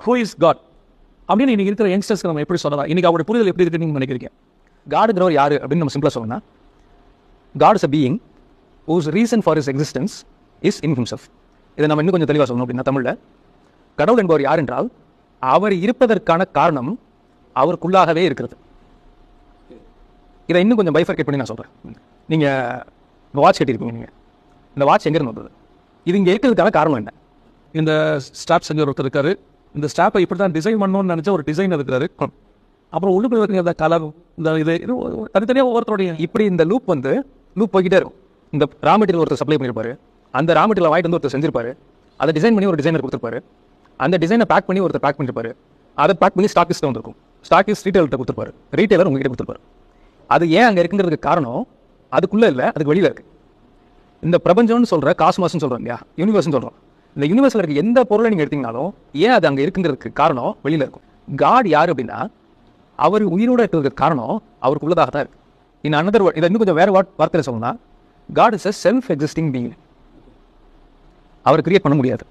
Who is God அப்படின்னு இன்னைக்கு இருக்கிற யங்ஸ்டர்ஸ்க்கு நம்ம எப்படி சொல்லலாம்? இன்னைக்கு அவருடைய புரிதல் எப்படி இருக்குன்னு நீங்கள் நினைக்கிறீங்க? காடுங்கிறவர் யார் அப்படின்னு நம்ம சிம்பிளாக சொல்லணும்னா, God is a being whose reason for his existence is in himself. இதை நம்ம இன்னும் கொஞ்சம் தெளிவாக சொல்லணும் அப்படின்னா, தமிழில் கடவுள் என்பவர் யார் என்றால் அவர் இருப்பதற்கான காரணம் அவருக்குள்ளாகவே இருக்கிறது. இதை இன்னும் கொஞ்சம் பைஃபர்கேட் பண்ணி நான் சொல்கிறேன். நீங்கள் வாட்ச் கட்டியிருக்கீங்க, நீங்கள் இந்த வாட்ச் எங்கேருந்து வந்தது? இது இங்கே இருக்கிறதுக்கான காரணம் என்ன? இந்த ஸ்டாப் செஞ்ச ஒருத்தர் இருக்காரு, இந்த ஸ்டாப்பை இப்படி தான் டிசைன் பண்ணணும்னு நினச்ச ஒரு டிசைன் இருக்கிறாரு. அப்புறம் உள்ளுக்குள்ள இருக்கிற கலர், இந்த இது தனித்தனியாக ஒவ்வொருத்தருடைய இப்படி இந்த லூப் போய்கிட்டே இருக்கும். இந்த ரா மெட்டீரியல் ஒருத்தர் சப்ளை பண்ணியிருப்பாரு, அந்த ரா மெட்டீரியல் வாங்கிட்டு வந்து ஒருத்தர் செஞ்சிருப்பாரு, அதை டிசைன் பண்ணி ஒரு டிசைனர் கொடுத்துருப்பாரு, அந்த டிசைனை பேக் பண்ணி ஒருத்தர் பேக் பண்ணிருப்பாரு, அதை பேக் பண்ணி ஸ்டாக்கிஸ்ட் வந்திருக்கும், ஸ்டாக்கிஸ்ட் ரீட்டைலர்கிட்ட கொடுத்துருப்பாரு, ரீட்டைலர் உங்ககிட்ட கொடுத்துருப்பாரு. அது ஏன் அங்கே இருக்குங்கிறதுக்கு காரணம் அதுக்குள்ளே இல்லை, அதுக்கு வெளியில் இருக்குது. இந்த பிரபஞ்சம்னு சொல்கிற காஸ்மாஸ்ன்னு சொல்கிறோம் இல்லையா, யூனிவர்ஸ்னு சொல்கிறோம். இந்த யூனிவர்ஸில் இருக்க எந்த பொருளை நீங்கள் எடுத்தீங்கனாலும் ஏன் அது அங்கே இருக்குங்கிறதுக்கு காரணம் வெளியில் இருக்கும். காட் யார் அப்படின்னா அவர் உயிரோடு இருக்கிறதுக்கு காரணம் அவருக்குள்ளதாக தான் இருக்குது. இன் அனதர் வேர்ட், இதை இன்னும் கொஞ்சம் வேறு வார்த்தையில் சொல்லணும்னா, God is a self existing being. அவர் கிரியேட் பண்ண முடியாது.